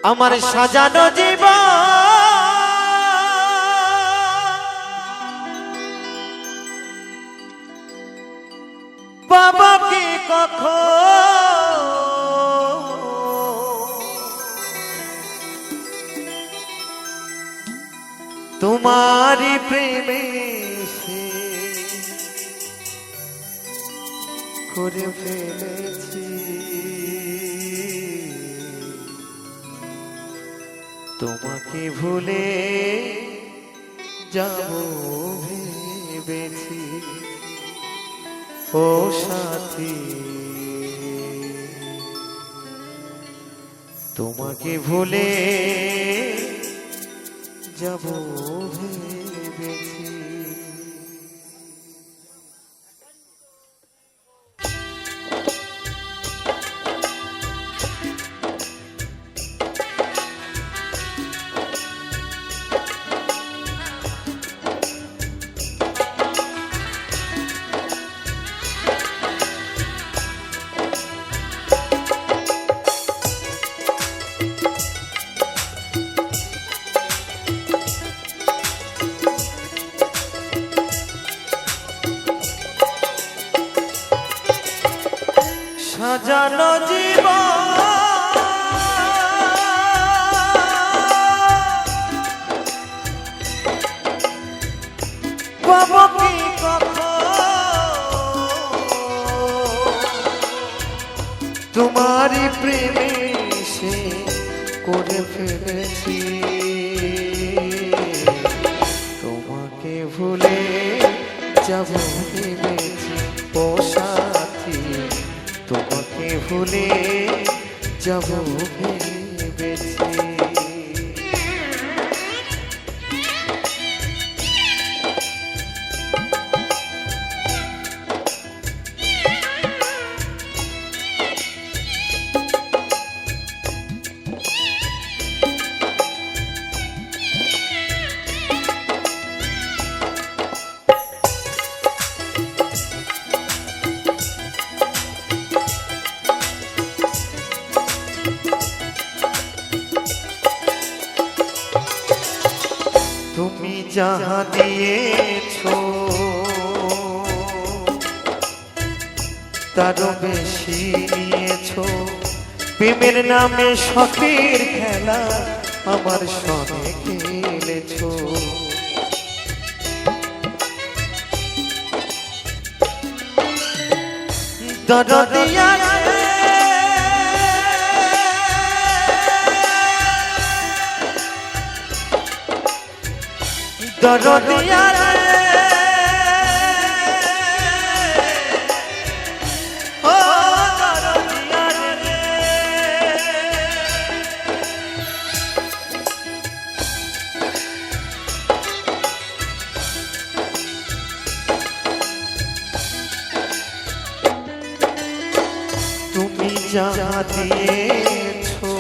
আমার সাজানো জীবন বাবা কি কখন তোমারি প্রেমে করে ফেলেছি তোমাকে ভুলে যাব ভেবেছি ও সাথী তোমাকে ভুলে যাব ভেবেছি। সাজানো জীবন পাবো কি কখন তোমারি প্রেমে সে করে ফেলেছি তোমাকে ভুলে যাব ভেবেছি ও সাথী তোমাকে ভুলে যাব ভেবেছি। তুমি যাহা দিয়েছো তারও বেশি নিয়েছো প্রেমের নামে শখের খেলা আমার সঙ্গে খেলেছো দরদিয়া দরদিয়া ও দরদিয়া তুমি যা দিয়েছো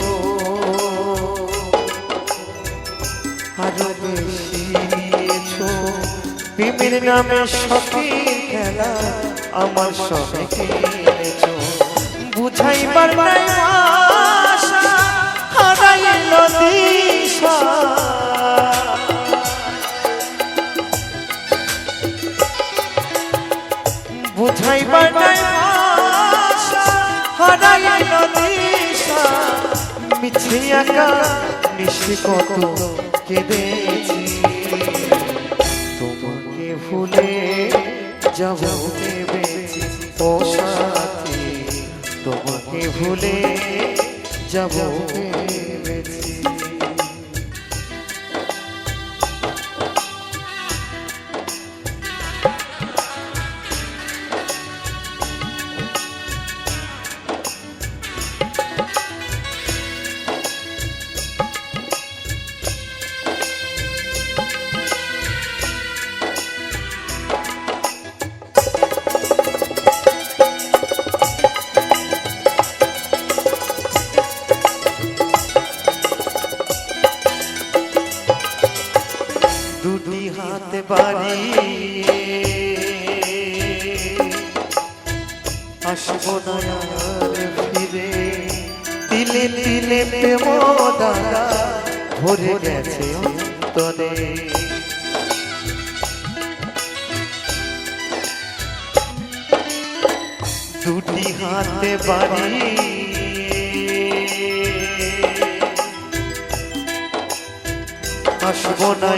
আরো বেশি প্রেমের নামে শখের খেলা আমার সঙ্গে খেলেছো বুঝাইবার নাই ভাষা হারাইল দিশা বুঝাইবার নাই ভাষা হারাইল দিশা মিছে একা নিশি কত কেঁদেছি তোমাকে ভুলে যাব ভেবেছি ও সাথী তোমাকে ভুলে যাব ভেবেছি। দাগা ভরে গেছে অন্তরে। দুটি হাতে বাড়ি আসবো না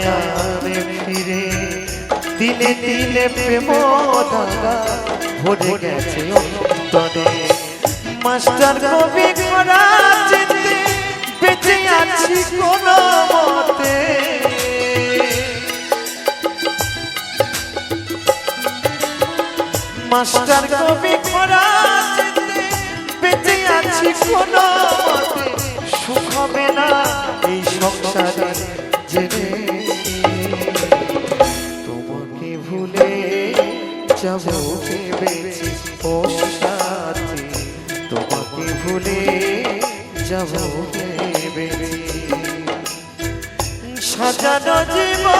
আর ফিরে, দিলে দিলে প্রেম দাগা ভরে গেছে অন্তরে। মাস্টার কবি করা যেতে বেঁচে আছি কোনো মতে, মাস্টার কবি করা যেতে বেঁচে আছি কোনো মতে। সুখ হবে না এই সংসারে জেনেছি, তোমাকে ভুলে যাবো ভেবেছি ও সাথী, তোমাকে ভুলে যাবো ভেবেছি। সাজানো জীবন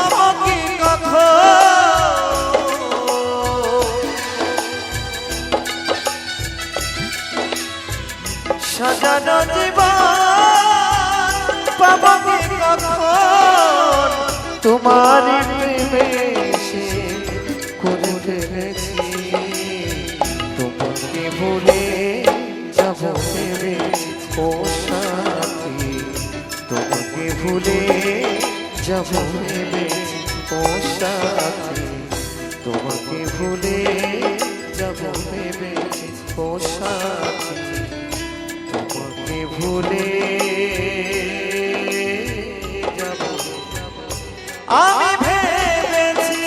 আমাকে কখন, সাজানো জীবন পাবো কখন, তোমার প্রেমে এসে করে ফেলেছি। তোমাকে ভুলে যাবো ভেবেছি ও সাথী, তোমাকে ভুলে যাবো ভেবেছি ও সাথী, তোমাকে ভুলে যাবো ভেবেছি ও সাথী, তোমাকে ভুলে যাবো আমি ভেবেছি।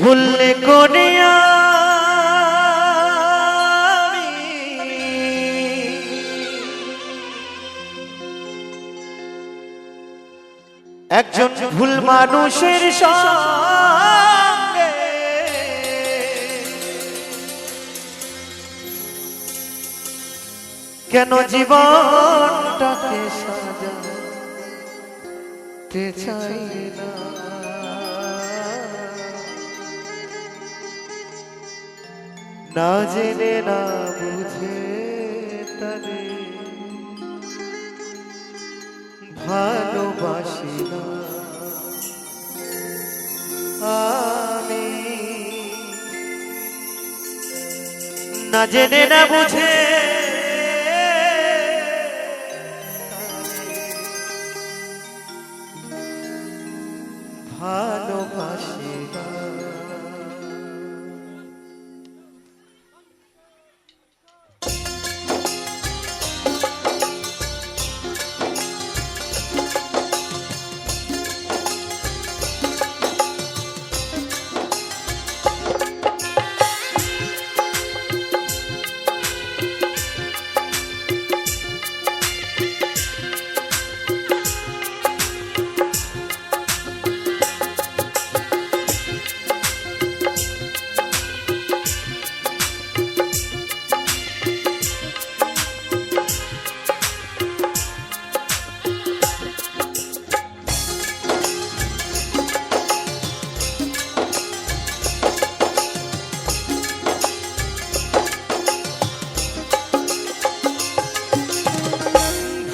ভুললে করে আমি একজন ভুল মানুষের সঙ্গে কেন জীবনটাকে সাজাতে চাই না। না জেনে না বুঝে তারে ভালোবাসি না আমি, না জেনে না বুঝে ভালোবাসি না।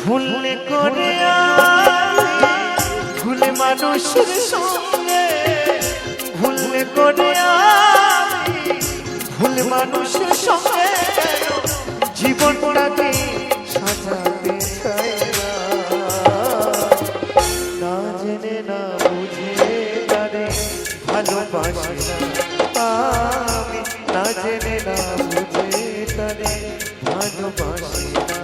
ভুলে করে ভুলে মানুষের সঙ্গে, ভুলে করে ভুলে মানুষের সঙ্গে জীবনটাকে সাজাতে চাই না। না জেনে না বুঝে তারে ভালোবাসি না আমি, না জেনে না বুঝে তারে ভালোবাসি না।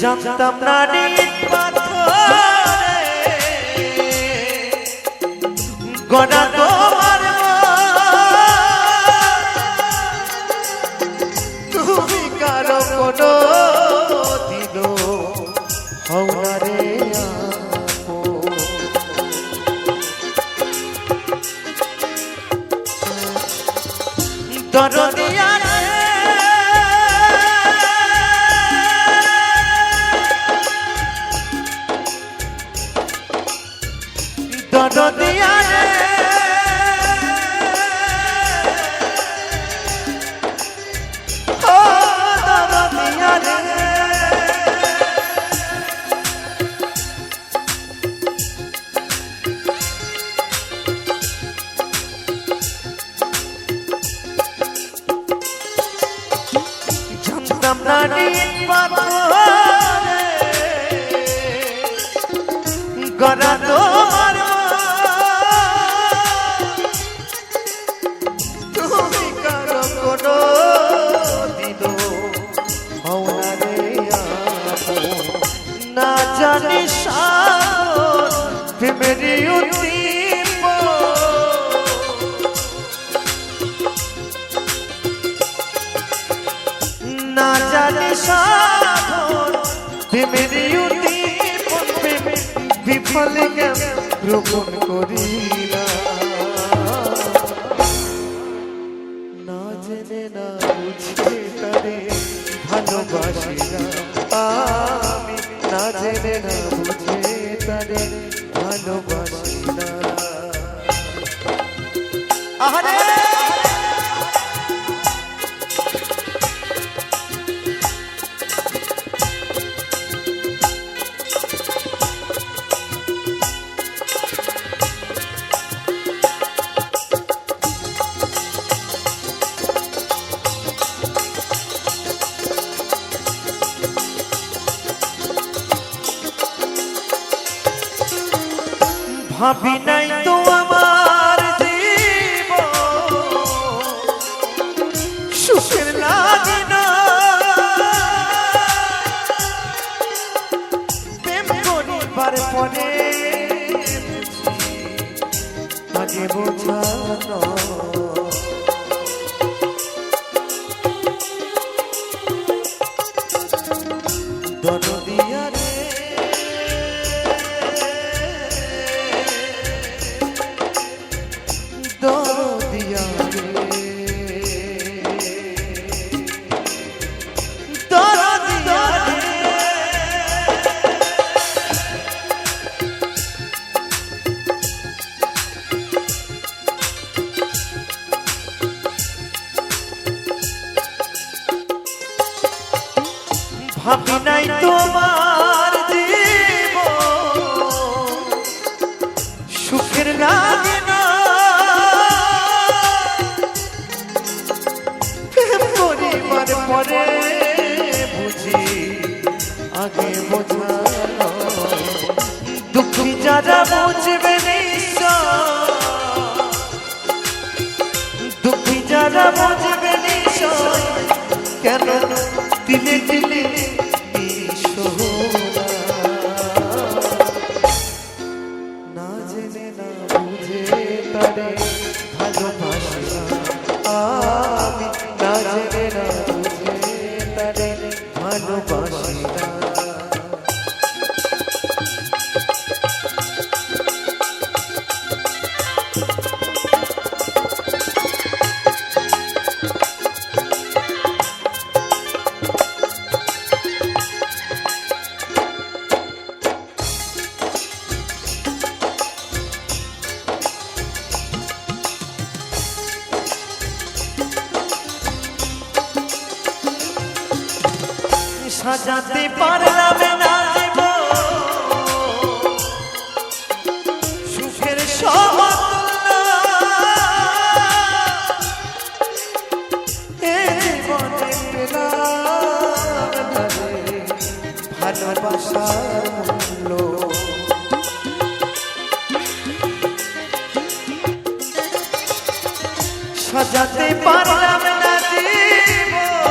জানতাম না রে পাথরে গড়া তোমার তুমি কারো কোনো দিন হও না রে দরদিয়া দরদিয়া রে ও দরদিয়া রে জানতাম না রে পাথরে গড়া তোমার তুমি কারো কোনো দিন হও না রে না জানি সাগর প্রেমেরই উদ্দীপ না জানি সাগর প্রেমেরই উদ্দীপ বিফল রোপণ করি না জেনে না বুঝে তারে ভালোবাসি না আমি না জেনে না বুঝে তারে ভালোবাসি না আরে ভাবি নাই তো আমার জীবন সুখের লাগে না প্রেম করিবার পরে আগে বোঝানো দরদিয়া রে দরদিয়া রে দরদিয়া রে ভাবি নাই তোমার জীবন সুখের লাগে না পরিবার পরে বুঝি আগে বোঝানো দুঃখী যারা বুঝবে নিশ্চয় দুঃখী যারা বুঝবে নিশ্চয় কেন দিলে দিলে না জেনে না বুঝে তারে ভালোবাসি না আমি না জেনে না বুঝে তারে ভালোবাসি না সাজাতে পারলাম না জীবন সুখের সমতুল্য জীবনে পেলাম না রে ভালোবাসার মূল্য সাজাতে পারলাম না জীবন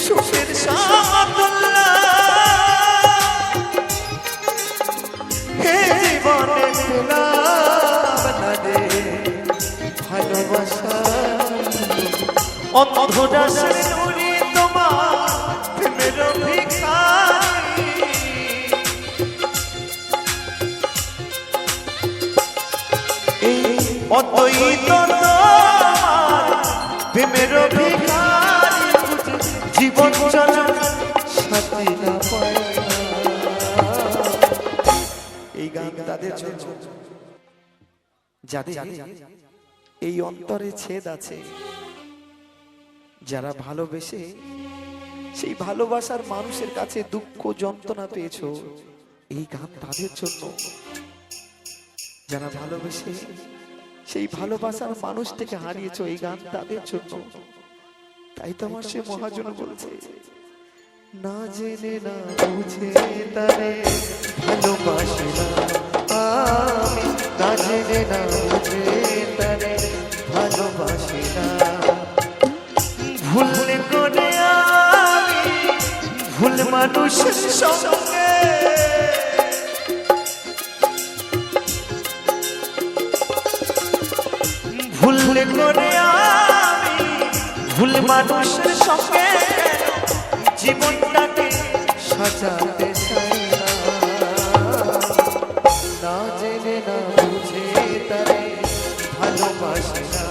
সুখের পেলাম না রে ভালোবাসা অন্ধদাসের নুরি তোমার প্রেমের ভিখারি এই অদ্বৈত তোমার প্রেমের ভিখারি জীবন চলা সাথী না পায় এই গান তাদের জন্য যাদের এই অন্তরে ছেদ আছে, যারা ভালোবেসে সেই ভালোবাসার মানুষের কাছে দুঃখ যন্ত্রণা পেয়েছো, এই গান তাদের জন্য। যারা ভালোবেসে সেই ভালোবাসার মানুষ থেকে হারিয়েছো, এই গান তাদের জন্য। তাই তো আমার সে মহাজন বলছে, না জেনে না বুঝে তারে ভালোবাসে না আমি, না জেনে না বুঝে তারে ভালোবাসি না। ভুল করে আমি ভুল মানুষের সঙ্গে ভুল করে আমি ভুল মানুষের সঙ্গে জীবনটাকে সাজাতে চাই না। না জেনে না বুঝে তারে ভালোবাসি না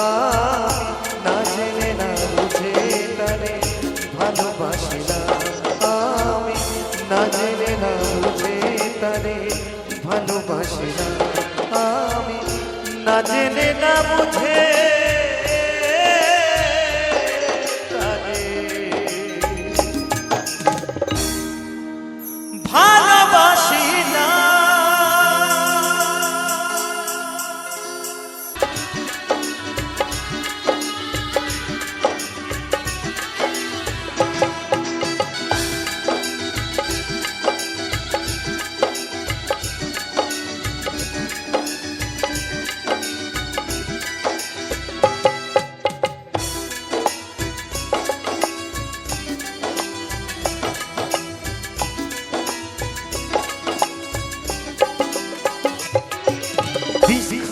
আমি, না জেনে না বুঝে তারে ভালোবাসি না আমি, না জেনে না বুঝে তারে ভালোবাসি না আমি, না জেনে না বুঝে ভালোবাসি না।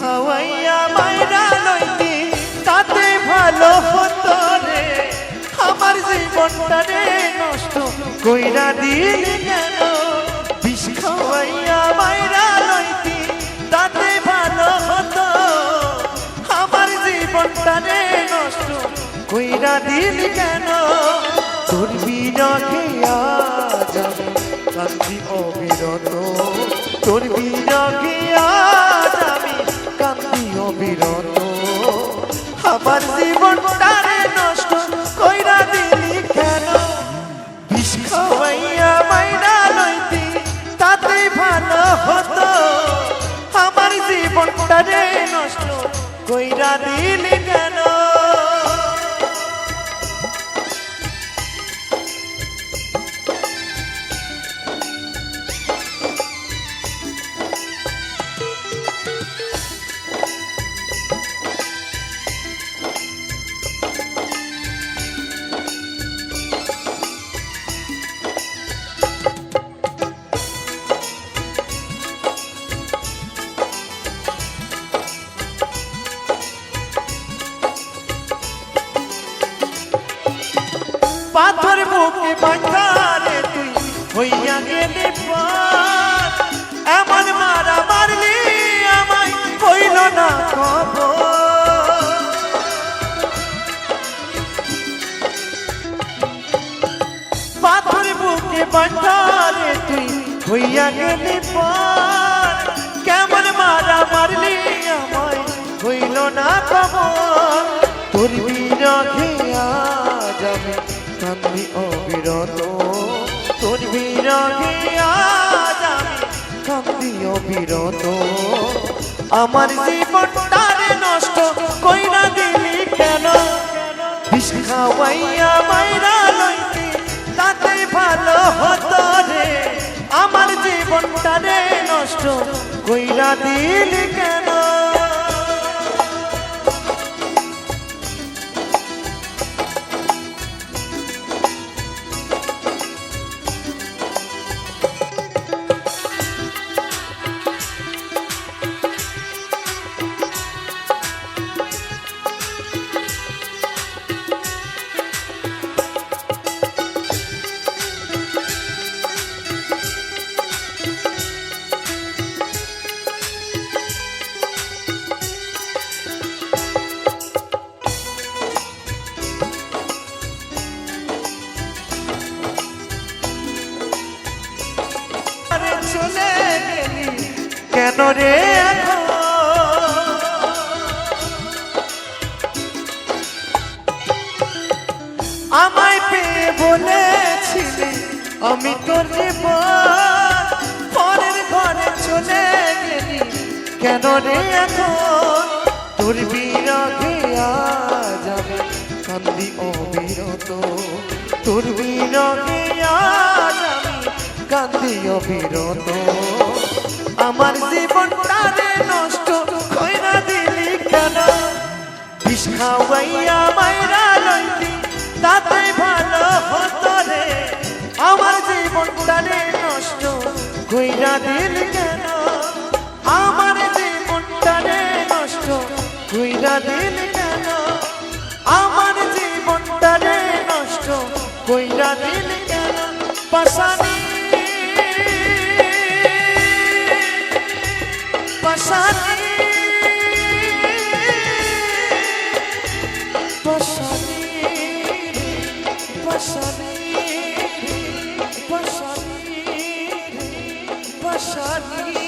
খাওয়াইয়া মাইরা লইতি তাতে ভালো হতো রে, আমার জীবনটা রে নষ্ট কইরা দিলি কেন। বিষ খাওয়াইয়া মাইরা লইতি তাতে ভালো হতো, আমার জীবনটা রে নষ্ট কইরা দিলি কেন। তোর বিরহে আজ আমি কান্দি অবিরত, তোর বিরহে আজ আমি কান্দি অবিরত, আমার জীবনটারে নষ্ট কইরা দিলি কেন। বিষ খাওয়াইয়া মাইরা লইতি তাতে ভালো হতো, আমার জীবনটারে নষ্ট কইরা দিলি কেন। পাথর বুকে বাঁধারে তুই হইয়া গেলি পার, এমন মারা মারলি আমায় কইল না খবর। পাথর বুকে বাঁধারে তুই হইয়া গেলি পার, কেমন মারা মারলি আমায় কইল না খবর। তোর বিরহে আজ আমি কান্দি অবিরত, তোর বিরহে আজ আমি কান্দি অবিরত, আমার জীবনটারে নষ্ট কইরা দিলি কেন। বিষ খাওয়াইয়া মাইরা লইতি তাতে ভালো হতো রে, আমার জীবনটারে নষ্ট কইরা দিলি কেন। কেন রে এখন আমায় পেয়ে বলেছিলি আমি তোর জীবন পরের ঘরে চলে গেলি কেন রে এখন তোর বিরহে আজ আমি কান্দি অবিরত তোর বিরহে আজ আমি কান্দি অবিরত আমার জীবনটা রে নষ্ট কইরা দিলি কেন বিষ খাওয়াইয়া মাইরা লইলি তাতে ভালো হতো রে আমার জীবনটা রে নষ্ট কইরা দিলি কেন আমার জীবনটা রে নষ্ট কইরা দিলি কেন আমার জীবনটা রে নষ্ট কইরা দিলি কেন পাশানি পাশানি পাশানি পাশানি পাশানি পাশানি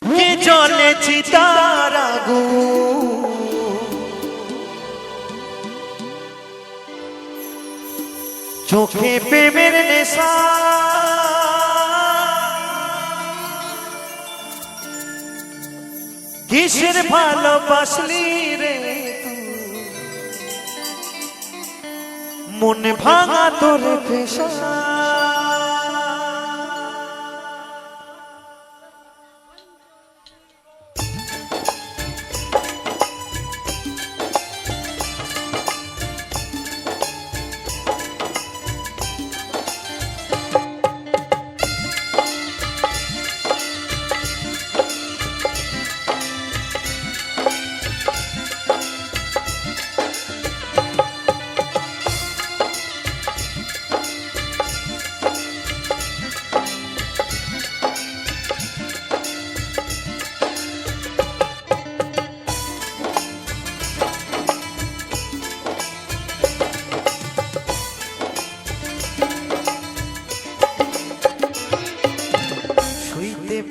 কে জলে চিতার আগুন চোখে প্রেমের নেশা কিসের ভালোবাসলি রে মন ভাঙা তোর পেশা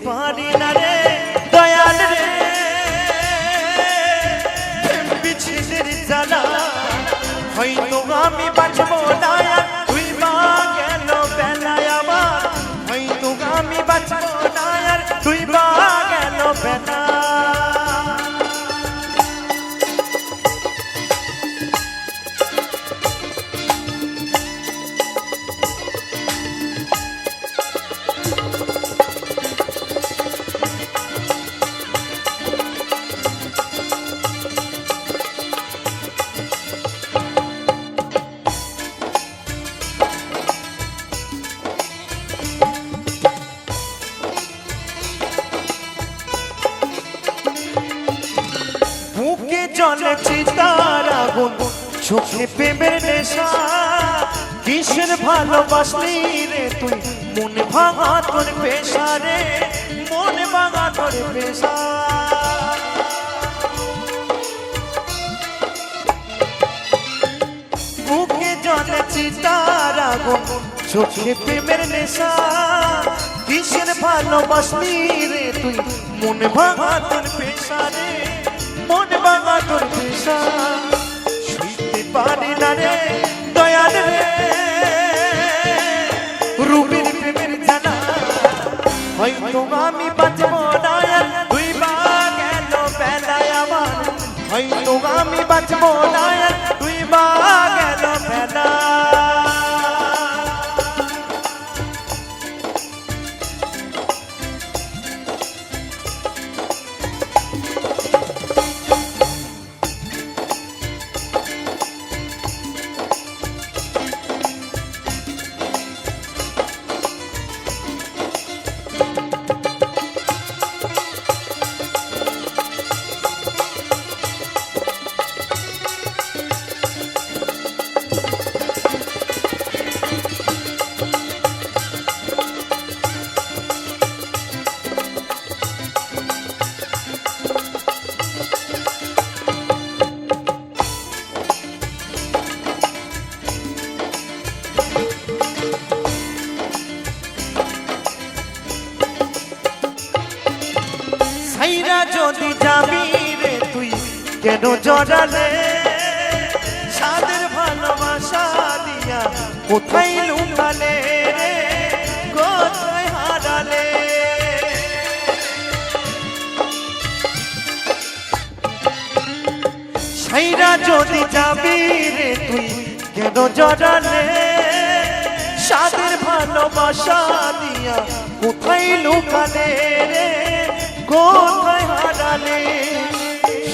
পারি না রে দয়াল রে বিচ্ছেদের জ্বালা হয়তো আমি বাঁচবো না তুই বা গেল বেলায় আমার হয়তো আমি বাঁচবো না তুই বা গেল বেলা জলে চিতার আগুন চোখে প্রেমের নেশা কিসের ভালোবাসলি রে তুই মন ভাঙা তোর পেশা রে মন ভাঙা তোর পেশা বুকে জলে চিতার আগুন চোখে প্রেমের নেশা কিসের ভালোবাসলি রে তুই মন ভাঙা তোর পেশা রে মন ভাঙা তোর পেশা শুইতে পারি না রে দয়াল রে রূপের প্রেমের জানা হয়তো আমি বাঁচব না তুই বা গেল বেলায় আমার হয়তো আমি বাঁচব না তুই বা গেল বেলা যদি যাবি রে তুই কেন জড়ালে সাদের ভালোবাসা দিয়া কোথায় লুকালে রে কোথায় হারালে সাইরা যদি যাবি রে তুই কেন জড়ালে সাদের ভালোবাসা দিয়া কোথায় লুকালে রে কোথায় হারালে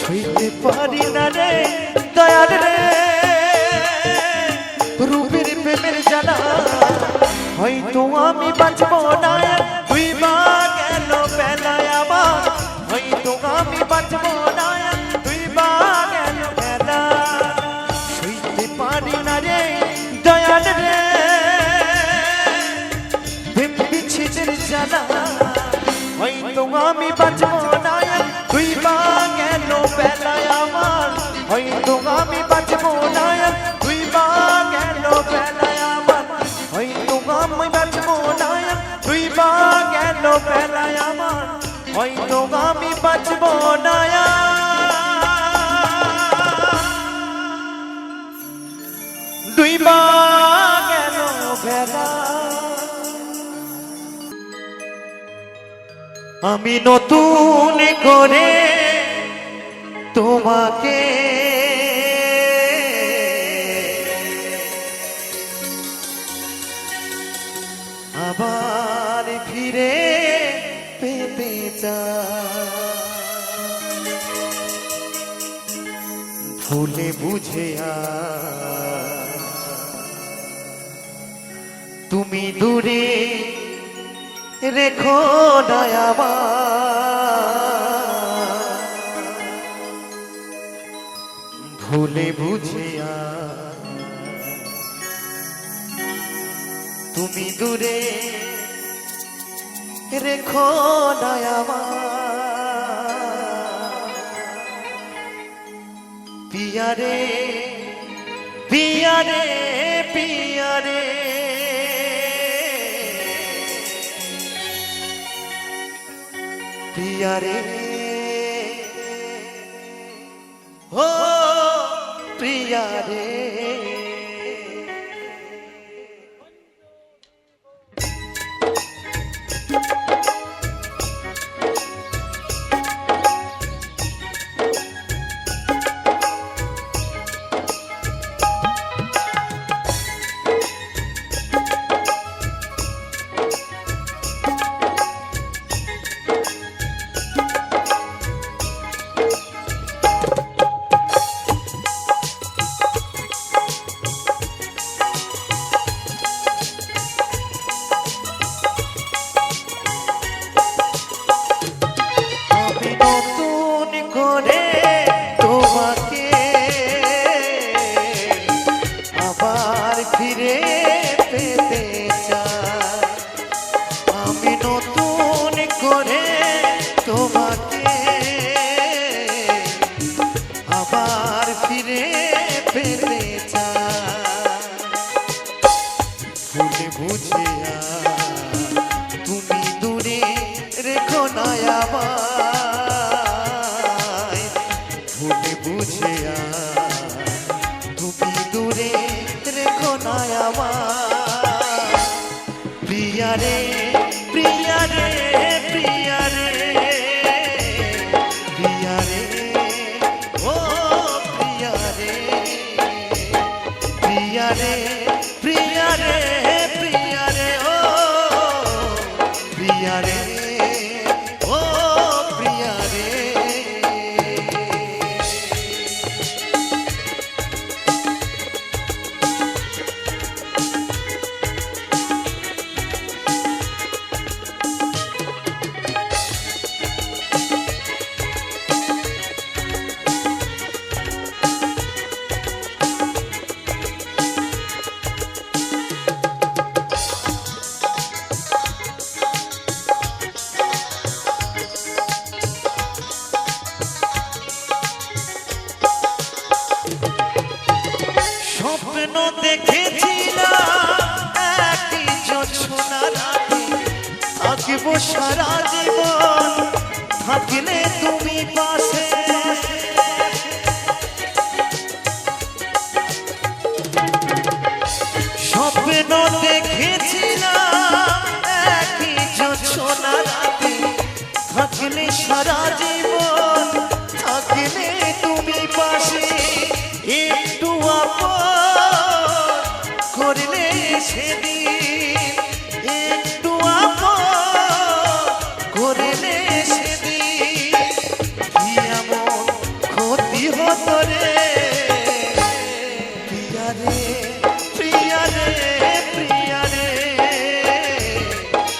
সইতে পারি না রে দয়াল রে রূপের প্রেমের জ্বালা হয়তো আমি বাঁচবো না তুই বা গেল বেলায় আবার হয়তো আমি বাঁচবো না তুই বা গেল বেলা সইতে পারি না রে দয়াল রে প্রেম বিচ্ছেদের জ্বালা হয়তো আমি বাঁচবো না তুই বা গেল বেলায় আমার হয়তো আমি বাঁচবো না তুই বা গেল বেলায় আমার হয়তো আমি বাঁচবো না তুই বা গেল বেলায় আমার হয়তো আমি বাঁচবো না তুই বা গেল বেলা আমি নতুন করে তোমাকে আবার ফিরে পেতে চাই ভুলে বুঝে তুমি দূরে রেখো দয়াবা ভুলে বুঝিয়া তুমি দূরে রেখো দয়াবা পিয়ারে পিয়ারে পিয়ারে পিয়ারে ও পিয়ারে प्रियारे प्रियारे प्रियारे प्रियारे ओ प्रियारे प्रियारे प्रियारे प्रियारे ओ प्रियारे ओ प्रियारे স্বপ্ন দেখেছিলাম একটি জোছনা রাতে থাকবো সারা জীবন থাকলে তুমি পাশে স্বপ্ন দেখেছিলাম একই জোছনা রাতে থাকলে সারা জীবন থাকলে তুমি পাশে একটু আপন করলে সেদিন একটু আপন করলে সেদিন কি এমন ক্ষতি হতো রে প্রিয়া রে প্রিয়া রে প্রিয়া রে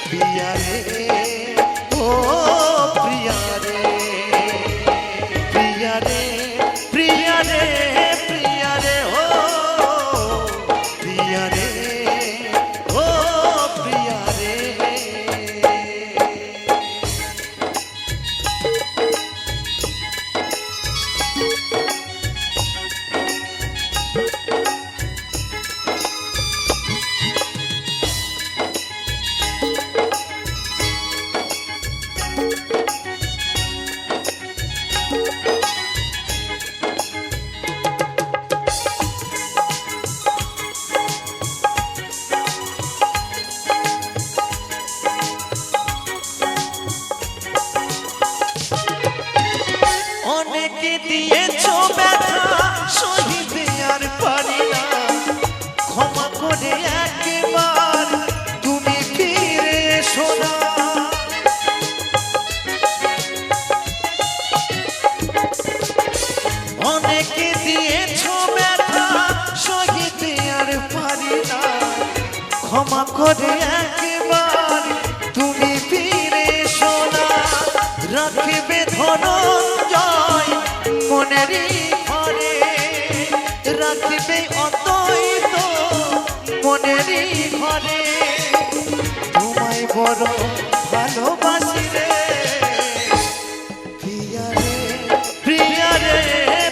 প্রিয়া রে ও প্রিয়া রে প্রিয়া রে প্রিয়া রে প্রিয়া রে ও প্রিয়া রে ও প্রিয়া রে অনেকে দিয়েছো ব্যথা সহিতে আর পারি না ক্ষমা করে একবার তুমি ফিরে এসো না অনেকে দিয়েছো ব্যথা সহিতে আর পারি না ক্ষমা করে একবার তুমি ফিরে এসো না রাখবে ধনঞ্জয় মনেরই ঘরে রাখবে অদ্বৈত মনেরই ঘরে তোমায় বড় ভালোবাসি রে প্রিয়া রে প্রিয়া রে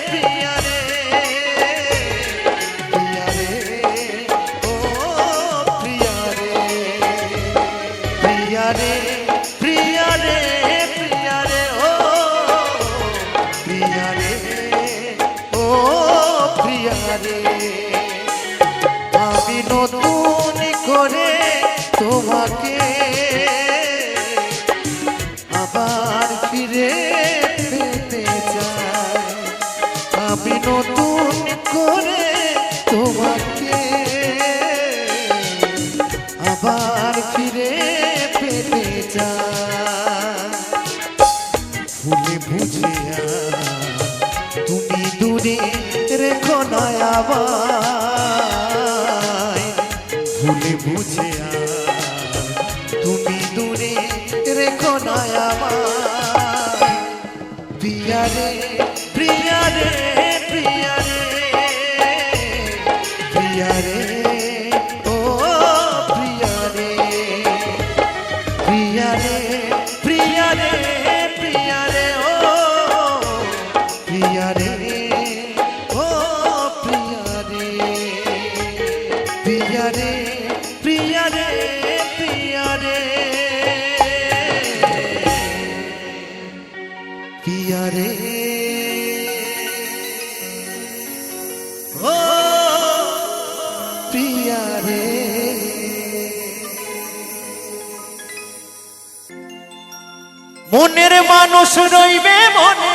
প্রিয়া রে প্রিয়া রে ও প্রিয়া রে প্রিয়া রে প্রিয়া রে প্রিয়া রে ও প্রিয়া রে ও প্রিয়া রে আমি নতুন করে তোমাকে আবার ফিরে পেতে চাই আমি নতুন করে তোমাকে আবার ফিরে পেতে চাই ভুলে বুঝে তুমি দূরে রেখো না আমায় ভুলে বুঝে তুমি দূরে রেখো না আমায় প্রিয়া রে প্রিয়া রে প্রিয়া রে প্রিয়া রে ও প্রিয়া রে প্রিয়া রে প্রিয়া রে প্রিয়া রে ও প্রিয়া রে ও প্রিয়া রে প্রিয়া রে প্রিয়া রে প্রিয়া রে প্রিয়া রে ও প্রিয়া রে মনের মানুষ রইবে মনে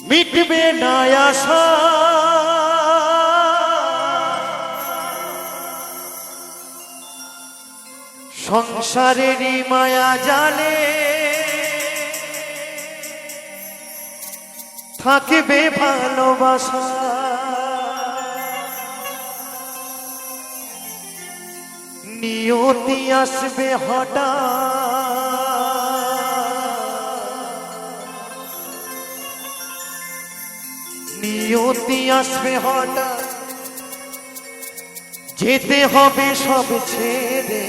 মিটবে না আশা সংসারেরই মায়া জালে থাকবে ভালোবাসা নিয়তি আসবে হঠাৎ নিয়তি আসবে হঠাৎ যেতে হবে সব ছেড়ে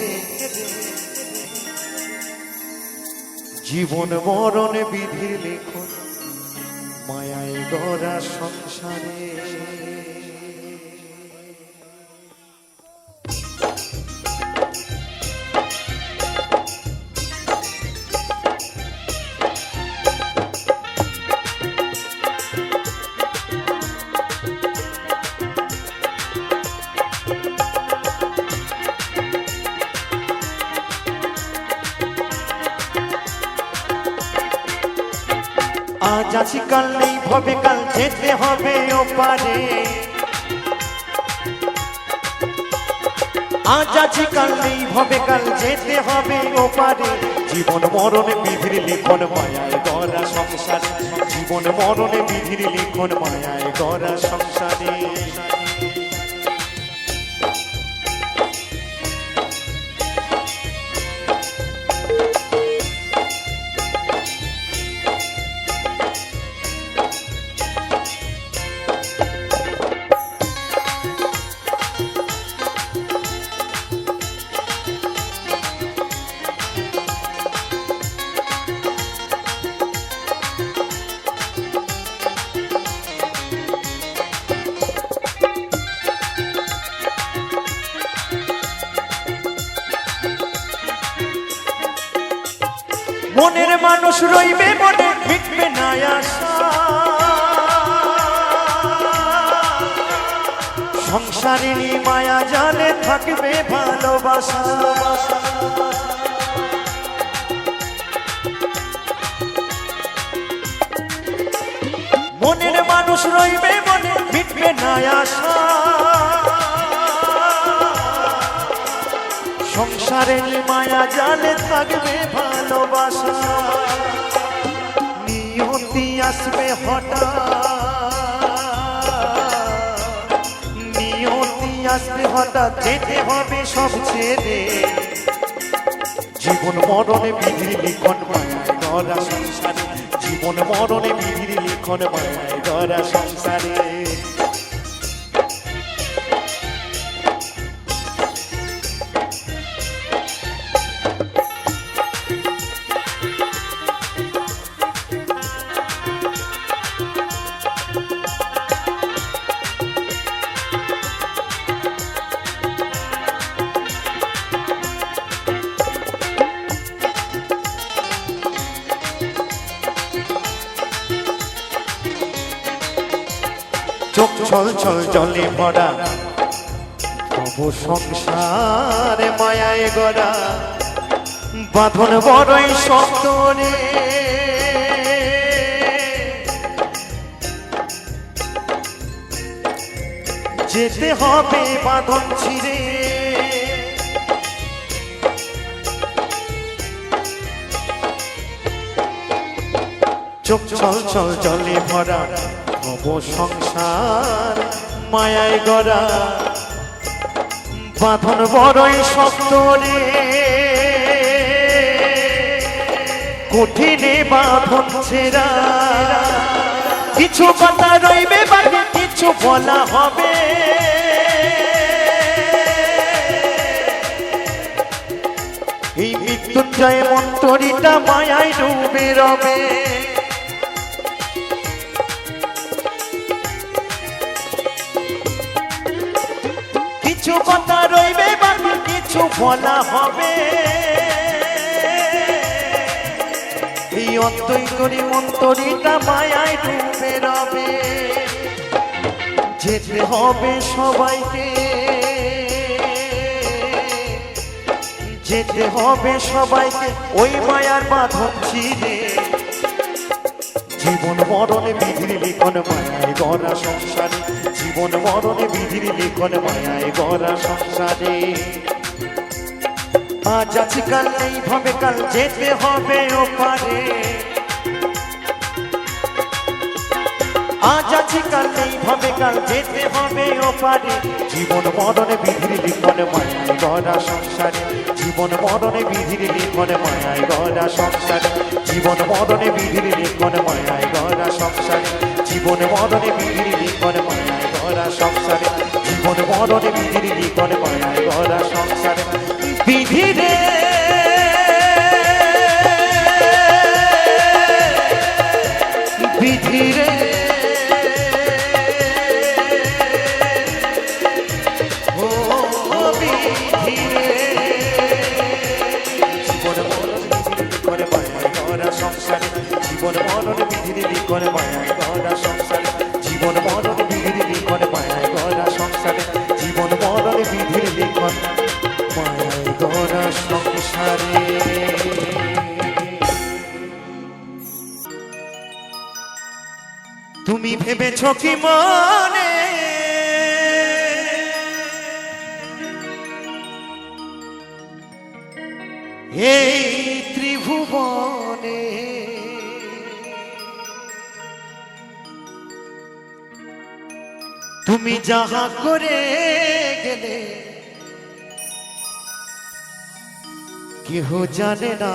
জীবন মরণ বিধির লেখন মায়ায় গড়া সংসারে আজ আছি কাল নেই ভবে কাল যেতে হবে ওপারে আজ আছি কাল নেই ভবে কাল যেতে হবে ওপারে জীবন মরণে বিধির লিখন মায়ায় গড়া সংসারে জীবন মরণে বিধির লিখন মায়ায় গড়া সংসারে মনের মানুষ রইবে মনে মিটবে না আশা সংসারের মায়া জালে থাকবে ভালোবাসা মনের মানুষ রইবে মনে মিটবে না আশা সংসারের মায়া জালে থাকবে ভালোবাসা নিয়তি আসবে হঠাৎ নিয়তি আসবে হঠাৎ যেতে হবে সব ছেড়ে জীবন মরণে বিধির লিখন মায়ায় গড়া সংসারে জীবন মরণে বিধির লিখন মায়ায় গড়া সংসারে চোখ ছল ছল জলে ভরা তবু সংসারে মায়ায় গড়া বাঁধন বড়ই শক্ত রে যেতে হবে বাঁধন ছিঁড়ে চোখ ছল ছল জলে ভরা তবু সংসার মায়ায় গড়া বাঁধন বড়ই শক্ত রে কঠিনে বাঁধন ছেড়া কিছু কথা রইবে বাকি কিছু বলা হবে এই মৃত্যুঞ্জয় মন্ত্রীটা মায়ায় ডুবে রবে কিছু কথা রইবে বাকি কিছু বলা হবে এই অন্তরি মন্তরীটা মায়ায় ডুবে রবে যেতে হবে সবাইকে যেতে হবে সবাইকে ওই মায়ার বাঁধন ছিঁড়ে জীবন মরণে বিধির লিখন মায়ায় গড়া সংসারে জীবন মরণে বিধির লিখন মায়ায় গড়া সংসারে আজ আছি কাল নেই ভবে কাল যেতে হবে ওপারে আজ আছি কাল নেই ভবে কাল যেতে হবে ওপারে জীবন মরণে বিধির লিখন মায়ায় গড়া সংসারে জীবন মরণে বিধির লিখন মায়ায় গড়া সংসারে জীবন মরণে বিধির লিখন মায়ায় গড়া সংসারে জীবন মরণে বিধির লিখন মায়ায় গড়া সংসারে জীবন মরণে বিধির লিখন মায়ায় গড়া সংসারে বিধিরে বিধিরে ও বিধিরে জীবন মরণ বিধির করে মায়ায় গড়া সংসারে জীবন মরণ বিধির করে মায়ায় গড়া সংসারে জীবন মরণ বিধির করে মায়ায় গড়া সংসারে জীবন মরণ বিধির লিখন মায়ায় গড়া সংসারে কি মনে এই ত্রিভুবনে তুমি যাহা করে গেলে কেহ জানে না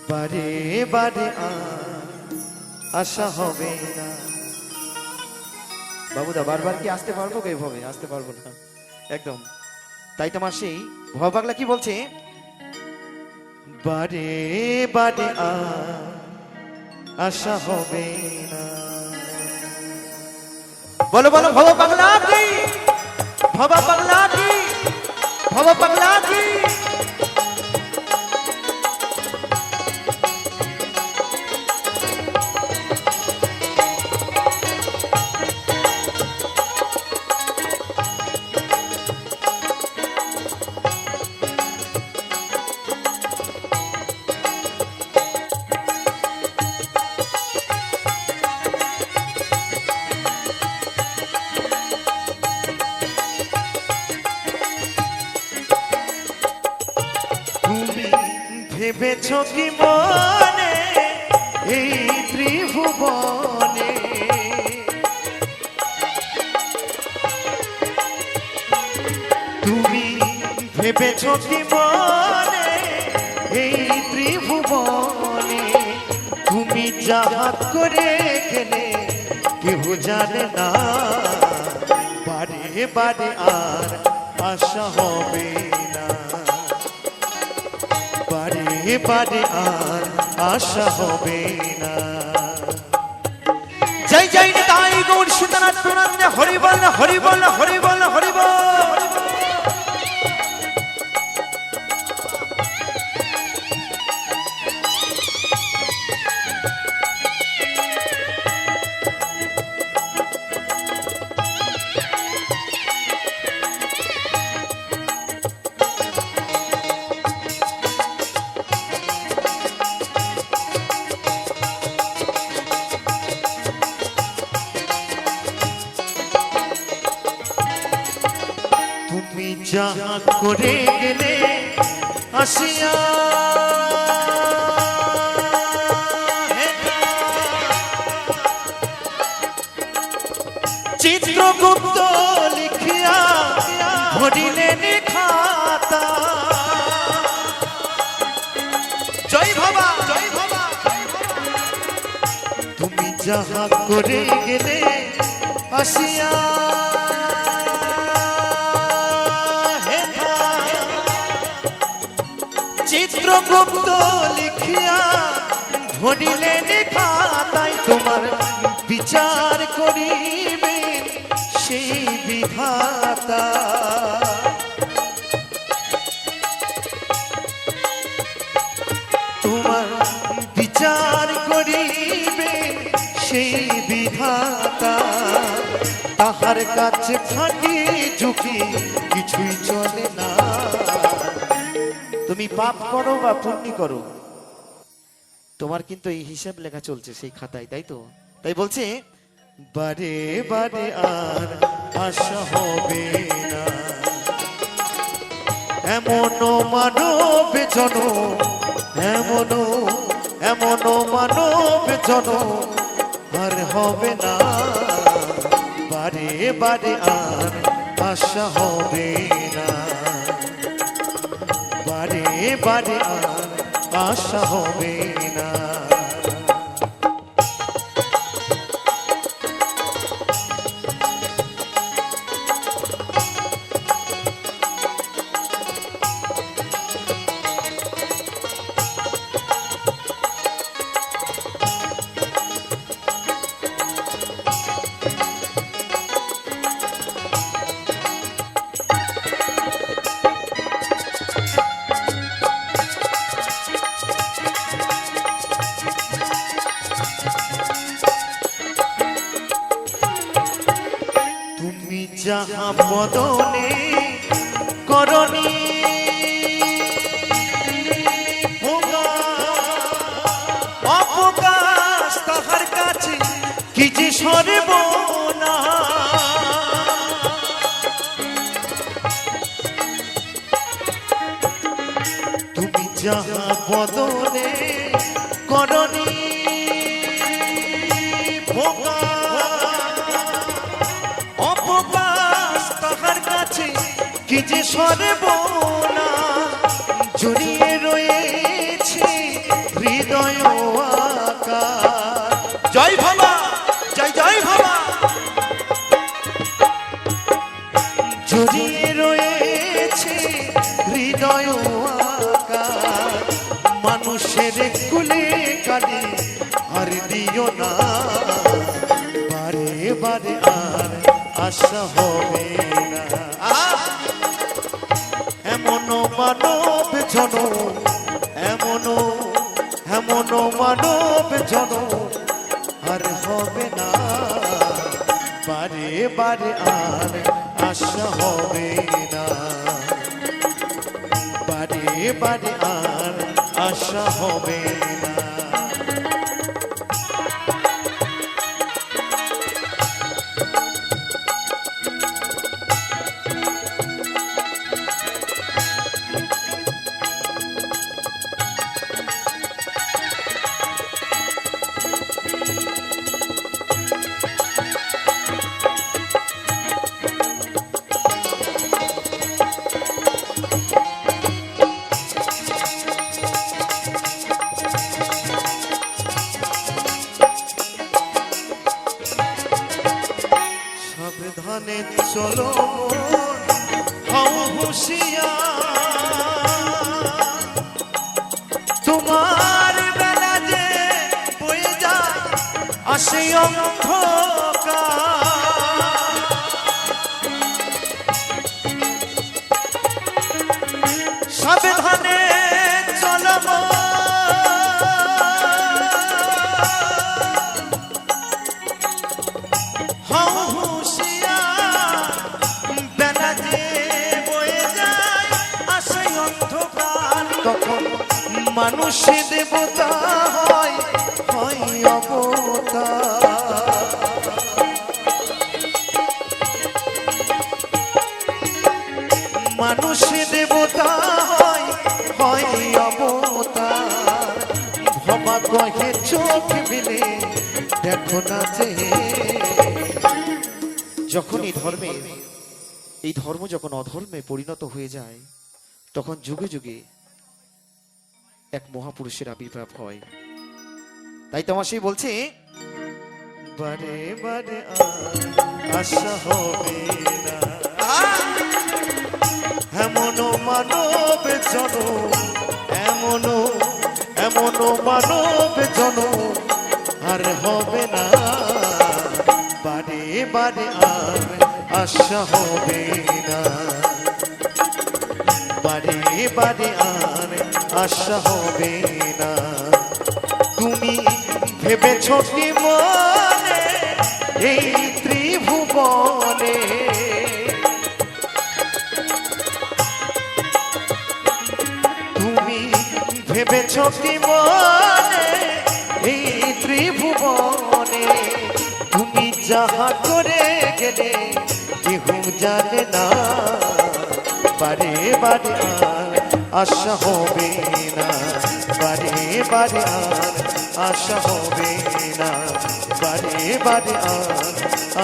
বারে বারে আশা হবে না। বাবুদা বারবার কি আসতে পারবো? এইভাবে আসতে পারবো না একদম। তাই তোমার সেই ভব পাগলা কি বলছে? বারে বারে আশা হবে না। বলো বলো ভব পাগলা কি, ভব পাগলা কি, ভব পাগলা কি। ভেবেছ কি মনে এই ত্রিভুবনে তুমি ভেবেছ কি মনে এই ত্রিভুবনে তুমি যাহা করে গেলে কেহ জানে না বারে বারে আর আশা হবে না বারে বারে আর আশা হবে না। জয় জয় নিতাই গৌর সীতানাথ প্রণাম হরি বল হরি বল হরি বল হরি বল। তুমি যাহা করে গেলে আসিয়া চিত্রগুপ্ত লিখিয়া ধরিলেন খাতা। জয় বাবা জয় বাবা। তুমি যাহা করে গেলে আসিয়া চিত্রগুপ্ত লিখিয়া ধরিলেন খাতায় তোমার বিচার করিবে সেই বিধাতা। তোমার বিচার করিবে সেই বিধাতা। তাহার কাছে থাকি ঝুঁকি কিছুই চলে না। তুমি পাপ করো বা পুণ্য করো, তোমার কিন্তু এই হিসাব লেখা চলছে সেই খাতায়, তাই তো? তাই বলছে বারে বারে আর আশা হবে না। এমন মানব জন এমন মানব জন আর হবে না। বারে বারে আর আশা হবে না। বারে বারে আর আশা হবে না। যাহা বদনে করণী সর্বনাশ। তুমি যাহা বদনে করনি অপকাশ তাহার কাছে কি যে সর্বনাশ। জড়িয়ে রয়েছে হৃদয় আকার। জয় বাবা, জয় জয় বাবা। জড়িয়ে রয়েছে হৃদয় আকার। মানুষের কুলে কালি আর দিও না, বারে বারে আর আশা হবে না। এমন মানব জন, এমন মানব জন আর হবে না, বারে বারে আর আশা হবে না, বারে বারে আর আশা হবে না। সাবধানে চলো হও হুঁশিয়ার, তোমার বেলা যে বয়ে যায় আসে অন্ধকার। সাবধানে চলো হও হুঁশিয়ার, বেলা যে বয়ে যায় আসে অন্ধকার। তখন মানুষ দেবতা হয়, হয় অবতার। মানুষ দেবতা হয়, হয় অবতার। ভবা কহে চোখ মিলে দেখো না যে। যখন এই ধর্ম যখন অধর্মে পরিণত হয়ে যায়, তখন যুগে যুগে এক মহাপুরুষের আবির্ভাব হয়। তাই তোমার সেই বলছে, বারে বারে আর আশা হবে না, এমন মানব জন, এমন মানব জন আর হবে না, বারে বারে আর আশা হবে না, বারে বারে আর আশা হবে না। তুমি ভেবেছ কি মনে এই ত্রিভুবনে, তুমি ভেবেছ কি মনে এই ত্রিভুবনে, তুমি যাহা করে গেলে কেহ জানে না, বারে বারে আর আশা হবে না, বারে বারে আর আশা হবে না, বারে বারে আর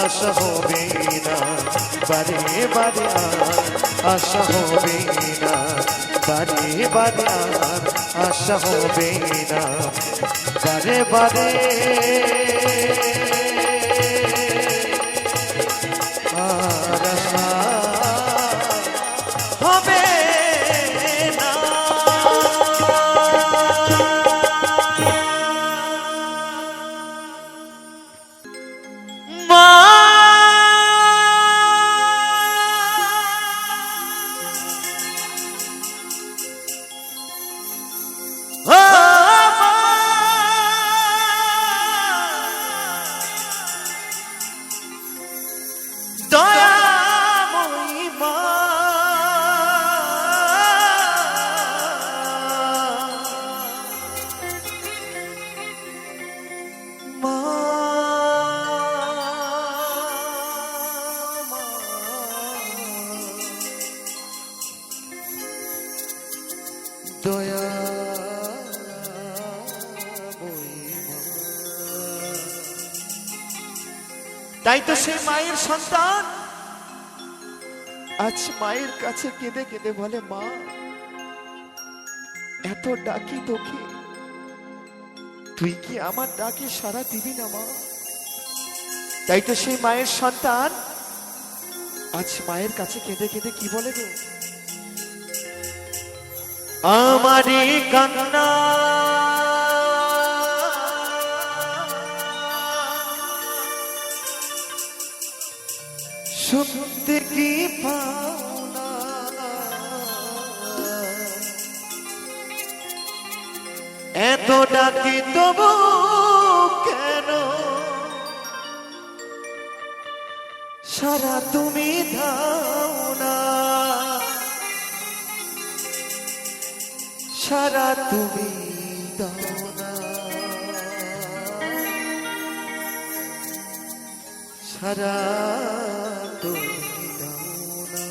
আশা হবে না, বারে বারে আর আশা হবে না, বারে বারে আর আশা হবে না, বারে বারে আর আশা হবে না। মা ও মা তাই তো সেই মায়ের সন্তান আজ মায়ের কাছে কেঁদে কেঁদে বলে, মা এত ডাকি তোকে, তুই কি আমার ডাকে সাড়া দিবি না মা? তাই তো সেই মায়ের সন্তান আজ মায়ের কাছে কেঁদে কেঁদে কি বলে গো, আমারি কান্না শুনতে কি পাও না, এত ডাকি তবু কেন সারা তুমি দাও না, সারা তুমি দাও না, সারা তুমি দাও না।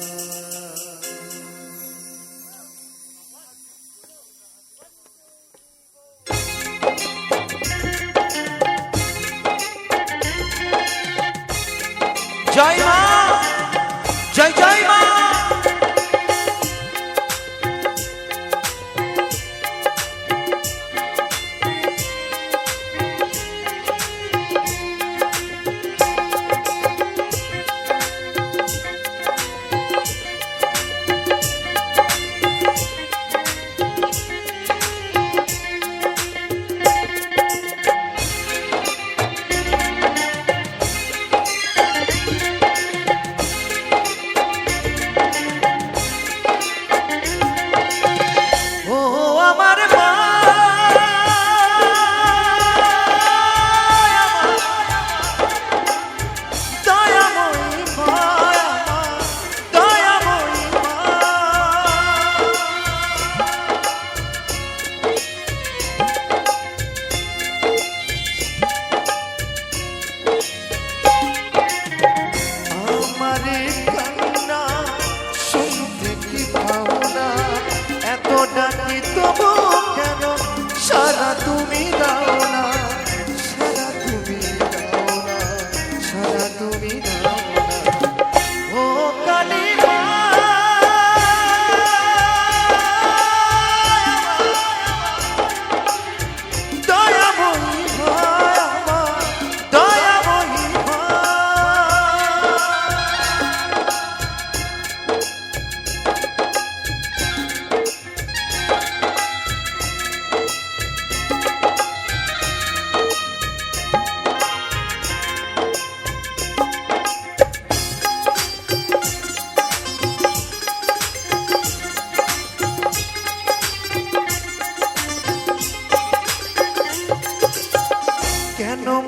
জয় মা, জয় জয় মা।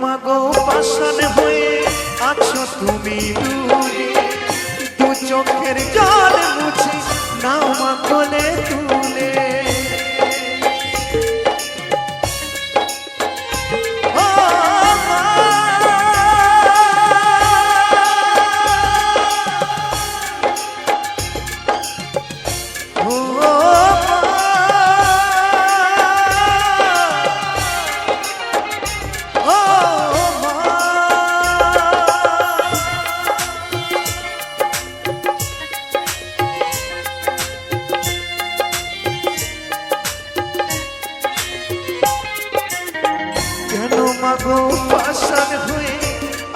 মাগো পাষাণ হয়ে আছো তুমি দূরে, দু চোখের জল মুছে নাও মা কোলে তুলে। ও মা, ও মাগো পাষাণ হয়ে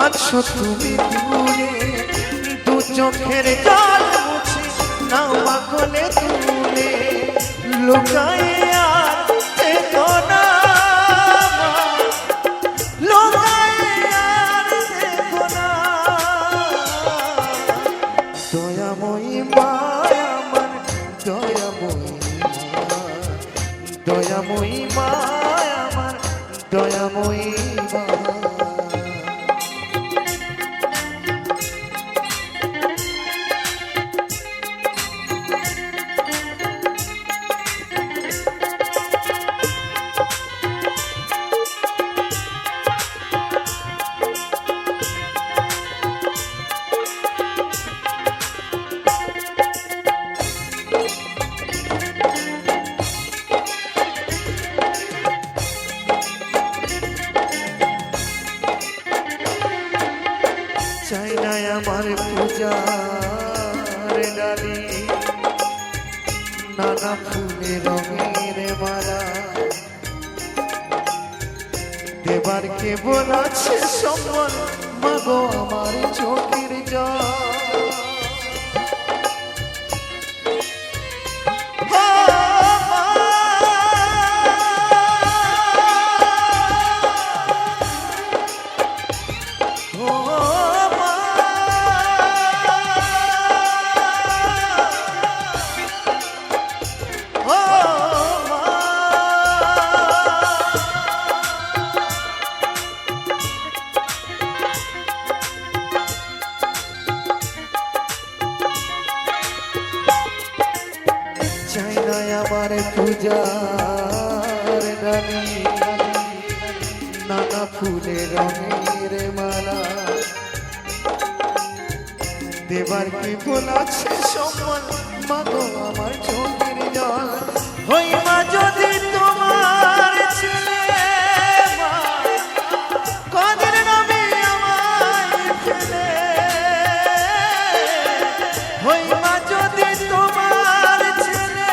আছো তুমি দূরে, দু চোখের জল মুছে নাও মা কোলে তুলে। লুকায়ে আর থেকো না মা, লুকায়ে আর থেকো না, দয়াময়ী মা আমার, দয়াময়ী মা, দয়াময়ী মা আমার, দয়াময়ী মা। আমার পূজার ডালি নানা ফুলে রঙের মালা দেবার কেবল আছে সম্বল মাগো আমার চোখের জল চাই না আমার পূজার ডালি নানা ফুলে রঙের মালা দেবার কি বলাছে সম্মান মাগো আমার চোখের জল হই মা যদি তোমার ছেলে মা, কাঁদের নামে আমায় ফেলে হই মা যদি তোমার ছেলে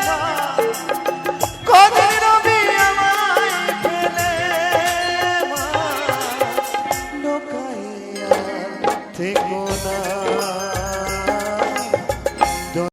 মা, কাঁদের নামে আমায় ফেলে মা, লোকাইয়া থেকো না